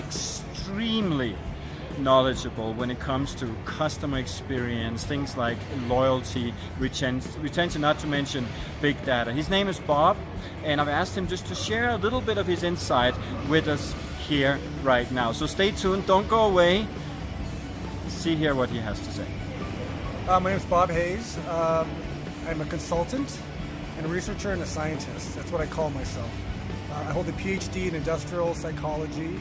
extremely knowledgeable when it comes to customer experience, things like loyalty, retention, not to mention big data. His name is Bob, and I've asked him just to share a little bit of his insight with us here right now. So stay tuned, don't go away. See here what he has to say. My name is Bob Hayes. I'm a consultant and a researcher and a scientist. That's what I call myself. I hold a PhD in industrial psychology.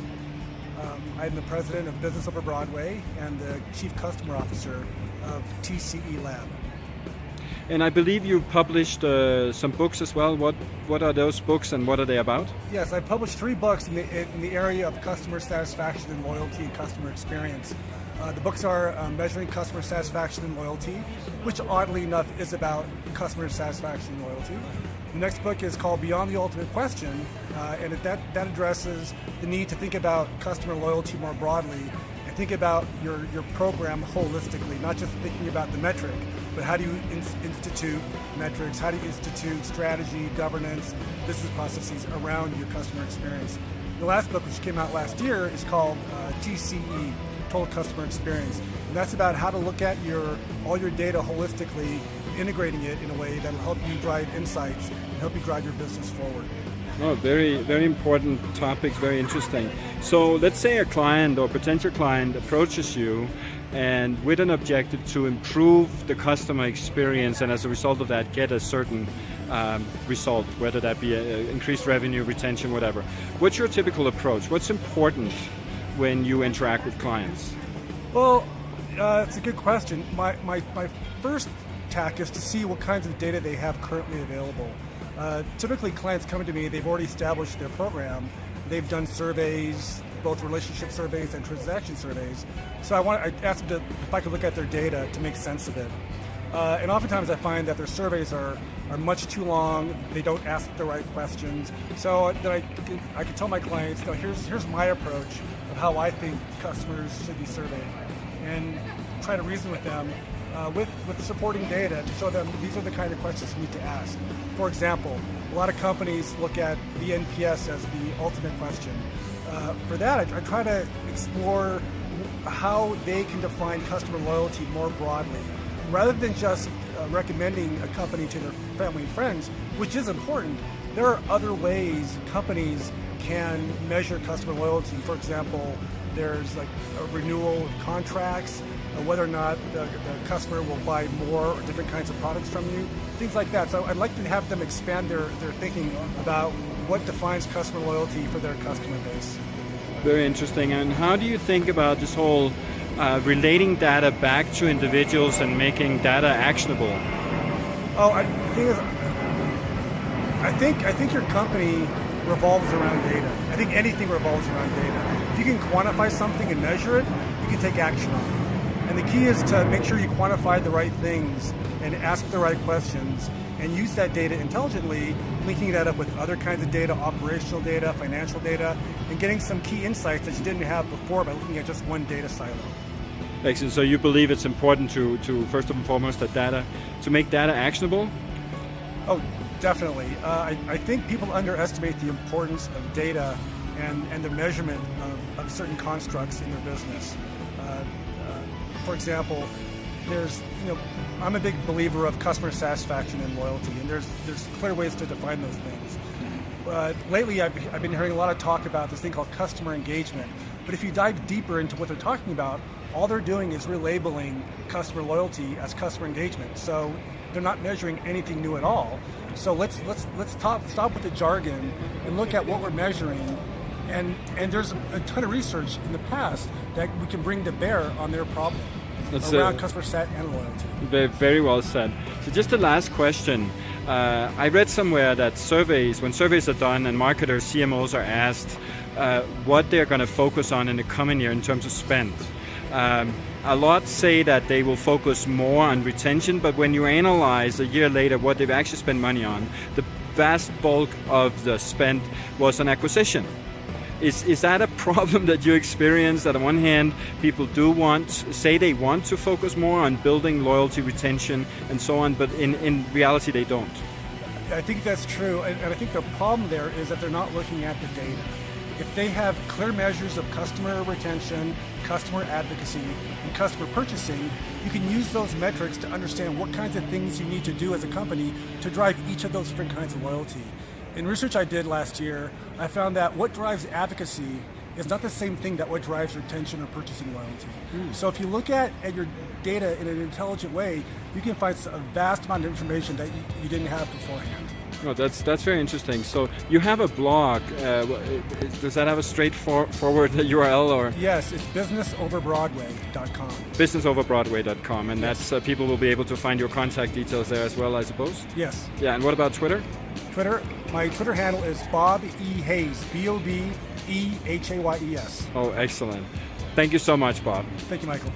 I'm the president of Business Over Broadway and the chief customer officer of TCE Lab. And I believe you published some books as well. What are those books and what are they about? Yes, I published 3 books in the area of customer satisfaction and loyalty and customer experience. The books are Measuring Customer Satisfaction and Loyalty, which oddly enough is about customer satisfaction and loyalty. The next book is called Beyond the Ultimate Question, and that addresses the need to think about customer loyalty more broadly and think about your program holistically, not just thinking about the metric, but how do you institute metrics, how do you institute strategy, governance, business processes around your customer experience. The last book, which came out last year, is called TCE, Total Customer Experience. And that's about how to look at all your data holistically, integrating it in a way that will help you drive insights and help you drive your business forward. Oh, very, very important topic, very interesting. So let's say a client or potential client approaches you and with an objective to improve the customer experience, and as a result of that get a certain result, whether that be increased revenue, retention, whatever. What's your typical approach? What's important when you interact with clients? Well, it's a good question. My first tack is to see what kinds of data they have currently available. Typically clients come to me, they've already established their program, they've done surveys, both relationship surveys and transaction surveys. So I ask them if I could look at their data to make sense of it. And oftentimes I find that their surveys are much too long, they don't ask the right questions. So that I can tell my clients, here's my approach of how I think customers should be surveyed, and try to reason with them with supporting data to show them these are the kind of questions you need to ask. For example, a lot of companies look at the NPS as the ultimate question. For that, I try to explore how they can define customer loyalty more broadly. Rather than just recommending a company to their family and friends, which is important, there are other ways companies can measure customer loyalty. For example, there's like a renewal of contracts, whether or not the customer will buy more or different kinds of products from you, things like that. So I'd like to have them expand their thinking about what defines customer loyalty for their customer base. Very interesting. And how do you think about this whole relating data back to individuals and making data actionable? Oh, I think your company revolves around data. I think anything revolves around data. If you can quantify something and measure it, you can take action on it. And the key is to make sure you quantify the right things and ask the right questions and use that data intelligently, linking that up with other kinds of data, operational data, financial data, and getting some key insights that you didn't have before by looking at just one data silo. Excellent. So you believe it's important to first and foremost to make data actionable? Oh, definitely. I think people underestimate the importance of data and the measurement of certain constructs in their business. For example, I'm a big believer of customer satisfaction and loyalty, and there's clear ways to define those things. Lately, I've been hearing a lot of talk about this thing called customer engagement. But if you dive deeper into what they're talking about, all they're doing is relabeling customer loyalty as customer engagement. So they're not measuring anything new at all. So let's stop with the jargon and look at what we're measuring. And there's a ton of research in the past that we can bring to bear on their problem around customer sat and loyalty. Very, very well said. So just the last question. I read somewhere that when surveys are done and marketers, CMOs are asked what they're going to focus on in the coming year in terms of spend. A lot say that they will focus more on retention, but when you analyze a year later what they've actually spent money on, the vast bulk of the spend was on acquisition. Is that a problem that you experience, that on one hand people say they want to focus more on building loyalty, retention and so on, but in reality they don't? I think that's true, and I think the problem there is that they're not looking at the data. if they have clear measures of customer retention, customer advocacy, and customer purchasing, you can use those metrics to understand what kinds of things you need to do as a company to drive each of those different kinds of loyalty. In research I did last year, I found that what drives advocacy is not the same thing that what drives retention or purchasing loyalty. So if you look at your data in an intelligent way, you can find a vast amount of information that you didn't have beforehand. Oh, that's very interesting. So you have a blog. Does that have a straightforward URL or? Yes, it's businessoverbroadway.com. Businessoverbroadway.com, and Yes. that's people will be able to find your contact details there as well, I suppose. Yes. Yeah, and what about Twitter? My Twitter handle is Bob E. Hayes, BOBEHAYES. Oh, excellent. Thank you so much, Bob. Thank you, Michael.